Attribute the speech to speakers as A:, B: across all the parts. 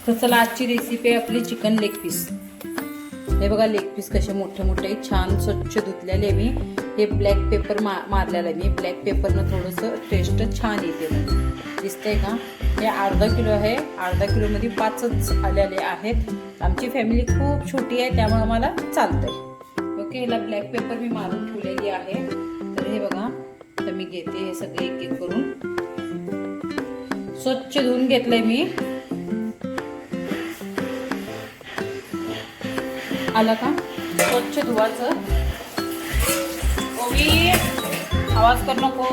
A: तर चला आजची रेसिपी आहे आपली चिकन लेग पीस। हे बघा लेग पीस कसे मोठे मोठे छान स्वच्छ धुतलेले मी। हे ब्लॅक पेपर मारलेलं आहे मी। ब्लॅक पेपरनं थोडंसं टेस्ट छान येते। दिसतंय का? हे अर्धा किलो आहे। अर्धा किलोमध्ये 5च आलेले आहेत। आमची फॅमिली खूप छोटी आहे त्यामुळे मला चालतंय। ओके, ह्याला ब्लॅक पेपर मी मारून ठेवलेली आहे। तर हे बघा, तर मी घेते हे सगळे एक एक करून। स्वच्छ धुवून घेतलंय मी। आला का? स्वच्छ धुवायचं। ओवी आवाज कर नको।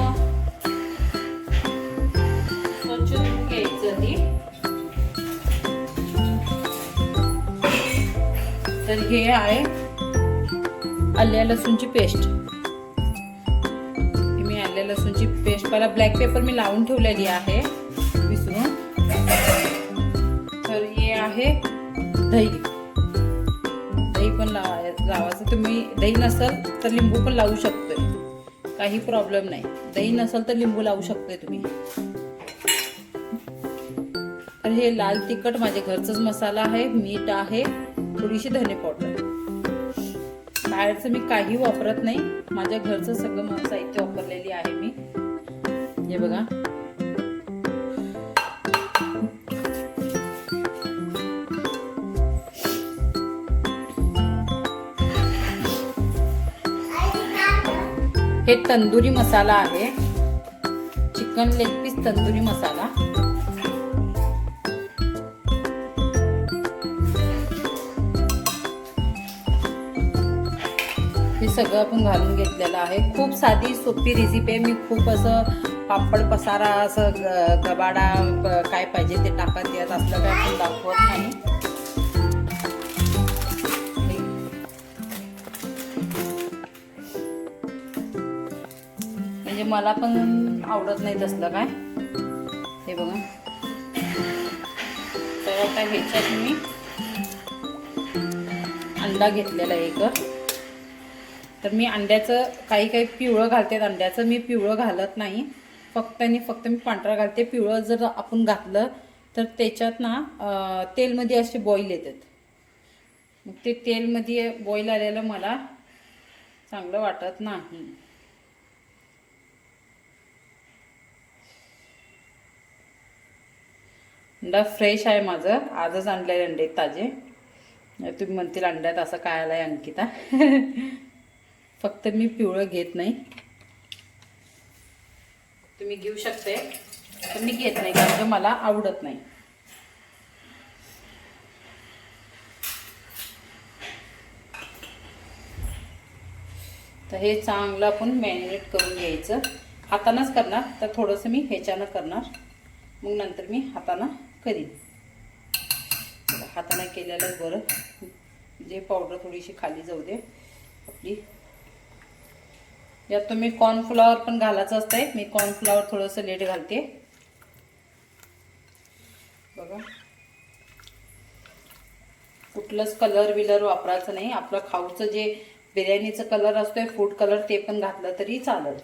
A: स्वच्छ धुवून घ्यायचं ती। तर हे आहे आल्या लसूणची पेस्ट। मी आल्या लसूणची पेस्ट पहिला ब्लॅक पेपर मी लावून ठेवलेली आहे विसरून। तर हे आहे दही। दही पण लावायचं। तुम्ही दही नसेल तर लिंबू पण लावू शकतोय, काही प्रॉब्लेम नाही। दही नसेल तर लिंबू लावू शकतोय तुम्ही। तर हे लाल तिखट माझे घरचाच मसाला आहे। मीठ आहे, थोडीशी धने पावडर। बाहेरचं मी काही वापरत नाही, माझ्या घरचं सगळं साहित्य वापरलेली आहे मी। हे बघा, हे तंदुरी मसाला आहे। चिकन लेग पीस तंदुरी मसाला। हे सगळं आपण घालून घेतलेलं आहे। खूप साधी सोपी रेसिपी आहे। मी खूप असं पापड पसारा असं गबाडा काय पाहिजे ते टाकत येत असलं काय आपण दाखवत नाही। म्हणजे मला पण आवडत नाही तसलं काय। हे बघा, तर आता ह्याच्यात मी अंडा घेतलेला एक। तर मी अंड्याचं काही काही पिवळं घालते अंड्याचं, मी पिवळं घालत नाही। फक्त मी पांढरा घालते। पिवळं जर आपण घातलं तर त्याच्यात ना तेलमध्ये असे बॉईल येतात। मग ते तेलमध्ये बॉईल आलेलं मला चांगलं वाटत नाही। अंडा फ्रेश आहे माझं, आजच आणलेले अंडे ताजे। तुम्ही म्हणतील अंड्यात असं काय आलंय अंकिता? फक्त मी पिवळं घेत नाही, तुम्ही घेऊ शकते, पण मी घेत नाही कारण मला आवडत नाही। तर हे चांगलं आपण मॅरिनेट करून घ्यायचं। हातानंच करणार तर थोडंसं मी ह्याच्यानं करणार, मग नंतर मी हातानं करीन। हाताने केलेलं बरं, जे पावडर थोडीशी खाली जाऊ दे आपली। यात तुम्ही कॉर्नफ्लॉवर पण घालायचं असतंय। मी कॉर्नफ्लॉवर थोडंसं लेट घालते बघा। कुठलंच कलर बिलर वापरायचं नाही। आपलं खाऊचं जे बिर्याणीचं कलर असतोय फूड कलर, ते पण घातलं तरी चालेल।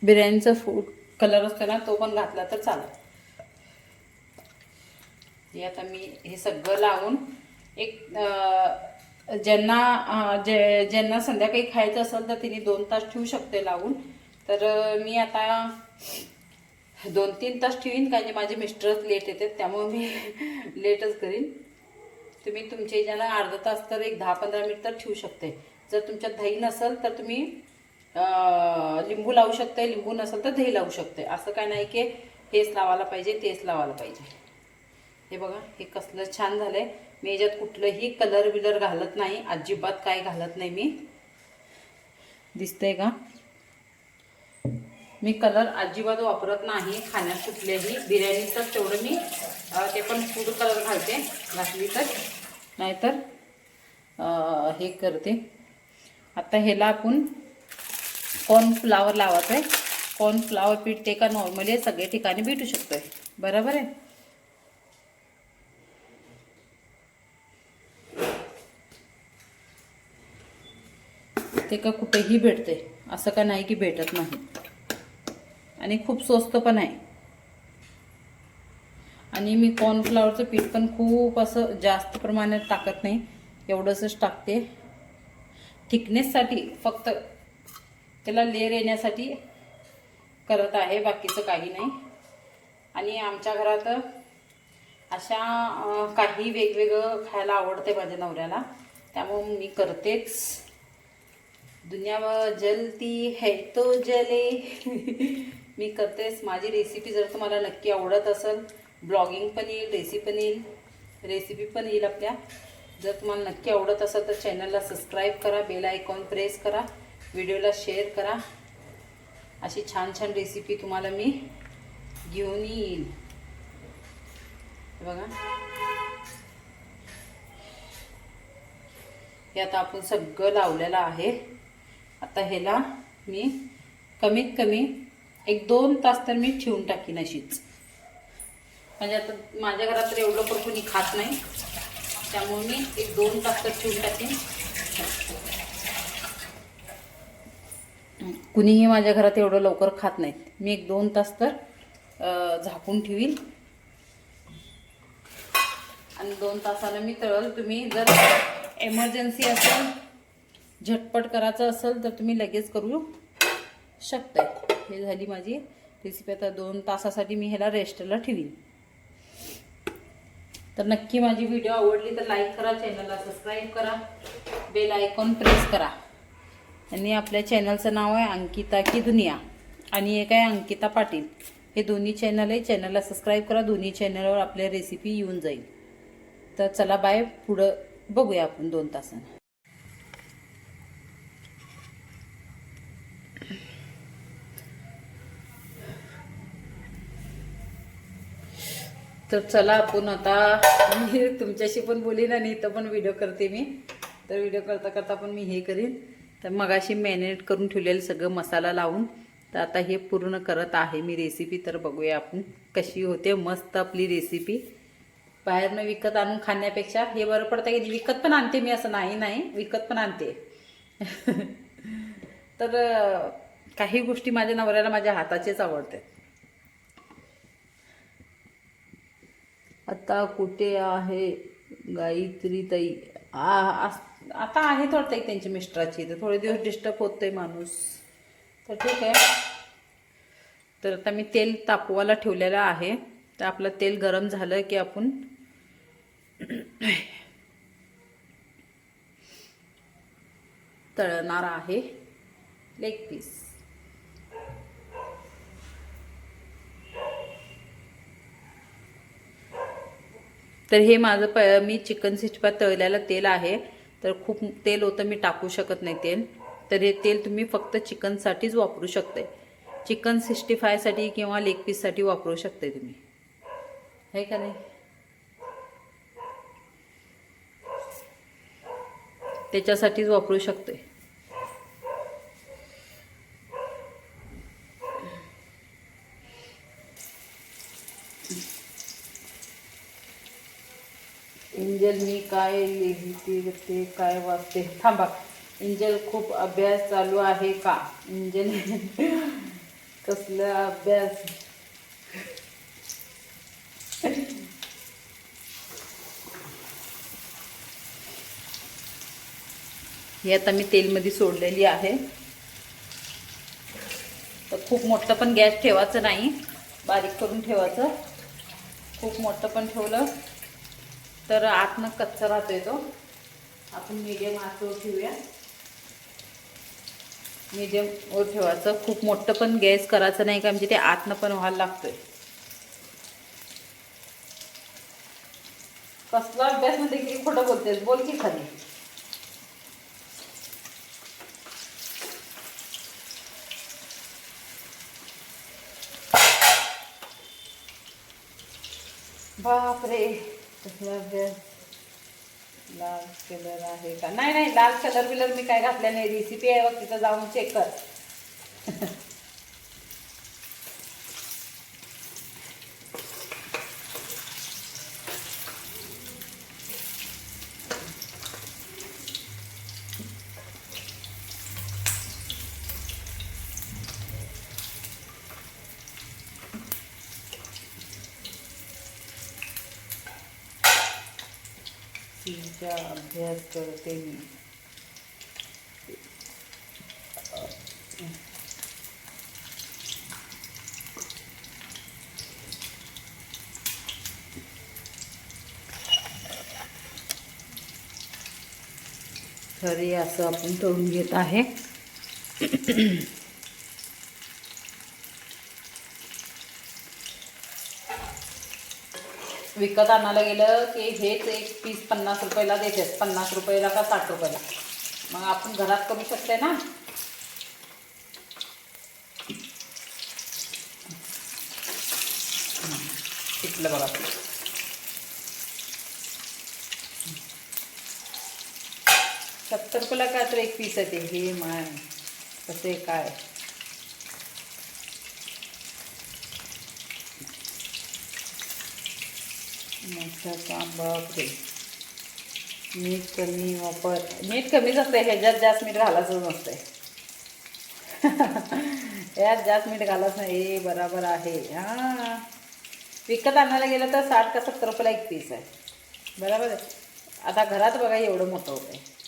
A: बिर्याणीचा फूड कलर असतो ना, तो पण घातला तर चालेल। हे आता मी हे सगळं लावून एक ज्यांना संध्याकाळी खायचं असेल तर तिने 2 तास ठेवू शकते लावून। तर मी आता 2-3 तास ठेवीन, कारण माझे मिस्टरच लेट येतात त्यामुळे मी लेटच करीन। तुम्ही तुमच्या ह्याच्यानं अर्धा तास तर एक 10-15 मिनिट तर ठेवू शकते। जर तुमच्यात दही नसेल तर तुम्ही लिंबू लावू शकते, लिंबू नसेल तर दही लावू शकते। असं काय नाही की हेच लावायला पाहिजे तेच लावायला पाहिजे। हे बघा, हे कसलं छान झालंय। मी याच्यात कुठलंही कलर बिलर घालत नाही, अजिबात काय घालत नाही मी। दिसतंय का? मी कलर अजिबात वापरत नाही खाण्यात कुठल्याही। बिर्याणीतच तेवढं मी ते पण फूड कलर घातली तर, नाहीतर हे करते। आता ह्याला आपण कॉर्नफ्लॉवर लावायचं आहे। कॉर्नफ्लॉवर पीठ ते का नॉर्मली सगळे ठिकाणी भेटू शकतोय, बरोबर आहे। ते का कुठेही भेटते, असं का नाही की भेटत नाही. आणि खूप स्वस्त पण आहे. आणि मी कॉर्नफ्लॉवरचं पीठ पण खूप असं जास्त प्रमाणात टाकत नाही, एवढंच टाकते थिकनेससाठी, फक्त त्याला लेअर येण्यासाठी करत आहे, बाकीचं काही नाही. आणि आमच्या घरात अशा काही वेगवेगळं खायला आवडते माझ्या नवऱ्याला, त्यामुळे मी करतेच. दुनिया जलती है तो जले. मी करतेच. माझी रेसिपी जर तुम्हाला नक्की आवडत असेल, ब्लॉगिंग पण येईल, रेसिपी पण येईल आपल्या. जर तुम्हाला नक्की आवडत असेल तर चॅनलला सबस्क्राईब करा, बेल आयकॉन प्रेस करा, व्हिडिओला शेअर करा. अशी छान छान रेसिपी तुम्हाला मी घेऊन येईल. बघा, हे आता आपण सगळं लावलेलं आहे. आता ह्याला मी कमीत कमी 1-2 तास तर मी ठेवून टाकीन अशीच. म्हणजे आता माझ्या घरात तर एवढं पण कोणी खात नाही, त्यामुळे मी 1-2 तास तर ठेवून टाकीन. कुणीही माझ्या घरात एवढं लवकर खात नाहीत. मी 1-2 तास तर झाकून ठेवीन आणि 2 तासानं मी तळल. तुम्ही जर एमर्जन्सी असेल, झटपट करायचं असेल तर तुम्ही लगेच करू शकता. हे झाली माझी रेसिपी. आता 2 तासासाठी मी ह्याला रेस्टला ठेवीन. तर नक्की माझी व्हिडिओ आवडली तर लाईक करा, चॅनलला सबस्क्राईब करा, बेल आयकॉन प्रेस करा. आणि आपल्या चॅनलचं नाव आहे अंकिता की दुनिया, आणि एक आहे अंकिता पाटील. हे दोन्ही चॅनल आहे. चॅनलला सबस्क्राईब करा. दोन्ही चॅनलवर आपल्या रेसिपी येऊन जाईल. तर चला बाय, पुढं बघूया आपण 2 तासांनी. तर चला आपण आता, मी तुमच्याशी पण बोलीन आणि इथं पण व्हिडिओ करते मी. तर व्हिडिओ करता करता पण मी हे करीन. तर मगाशी मॅरिनेट करून ठेवलेलं सगळं मसाला लावून, तर आता हे पूर्ण करत आहे मी रेसिपी. तर बघूया आपण कशी होते. मस्त आपली रेसिपी. बाहेरनं विकत आणून खाण्यापेक्षा हे बरं पडतं की विकत पण आणते मी, असं नाही विकत पण आणते. तर काही गोष्टी माझ्या नवऱ्याला माझ्या हाताचेच आवडतात. आता कुठे आहे गायत्री ताई? आता आहे थोडं ताई त्यांची मिस्टराची, तर थोडे दिवस डिस्टर्ब होतंय माणूस. तर ठीक आहे. तर आता मी तेल तापवायला ठेवलेलं आहे. तर आपलं तेल गरम झालं की आपण तळणार आहे लेग पीस. तर हे माझं मी चिकन 65 तळलेलं तेल आहे. तर खूप तेल होतं, मी टाकू शकत नाही तेल. तर हे तेल तुम्ही फक्त चिकनसाठीच वापरू शकते. चिकन 65साठी किंवा लेग पीससाठी वापरू शकते तुम्ही, आहे का नाही. त्याच्यासाठीच वापरू शकते. इंजल मी काय लिहिते ते काय वाचते? थांबा. इंजल खूप अभ्यास चालू आहे का? इंजल कसला अभ्यास? हे आता मी तेलमध्ये सोडलेली आहे. तर खूप मोठं पण गॅस ठेवायचं नाही, बारीक करून ठेवायचं. खूप मोठं पण ठेवलं तर आतनं कच्चा राहतोय तो. आपण मीडियम आचेवर ठेवूया. मीडियमवर ठेवायचं. खूप मोठं पण गॅस करायचं नाही, का म्हणजे ते आतनं पण व्हायला लागतोय. कसला अभ्यास मध्ये किती खोटं बोलतेस? बोल की खाली. बापरे, कसला अभ्यास. लाल कलर आहे का? नाही लाल कलर बिलर मी काय घातल्या नाही. रेसिपी आहे बघ, तिथं जाऊन चेक कर. तिचा अभ्यास करते मी. तर हे असं आपण तळून घेत आहे. विकत आणायला गेलं की हेच एक पीस 50 रुपयाला देतात, 50 रुपयाला का 60 रुपयाला. मग आपण घरात करू शकते ना. पिठलं बघा, 70 रुपयाला काय तर एक पीस आहे ते. हे माय कसे काय. मोठं काम बापरे. मीठ कमी वापर. मीठ कमीच असते ह्याच्यात, जास्त मीठ घालायचं नसतंय. यात जास्त मीठ घालायच नाही. हे बरोबर आहे. हां, विकत आणायला गेलं तर 60 का 70 रुपयाला एक पीस आहे. बरोबर आहे. आता घरात बघा एवढं मोठं होतं आहे.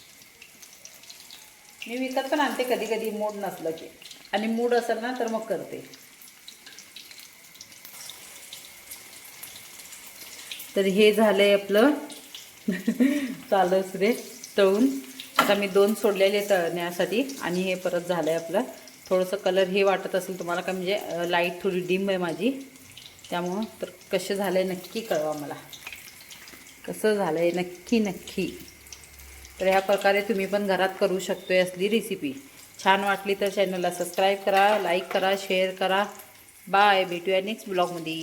A: मी विकत पण आणते कधी कधी मूड नसलं की, आणि मूड असेल ना तर मग करते. तर हे झालं आहे आपलं चालूच रे तळून. आता मी 2 सोडलेले तळण्यासाठी, आणि हे परत झालं आहे आपलं. थोडंसं कलर हे वाटत असेल तुम्हाला का, म्हणजे लाईट थोडी डिम आहे माझी, त्यामुळं. तर कसं झालं आहे नक्की कळवा मला, कसं झालं आहे नक्की नक्की. तर ह्या प्रकारे तुम्ही पण घरात करू शकतोय असली रेसिपी. छान वाटली तर चॅनलला सबस्क्राईब करा, लाईक करा, शेअर करा. बाय, भेटूया नेक्स्ट ब्लॉगमध्ये.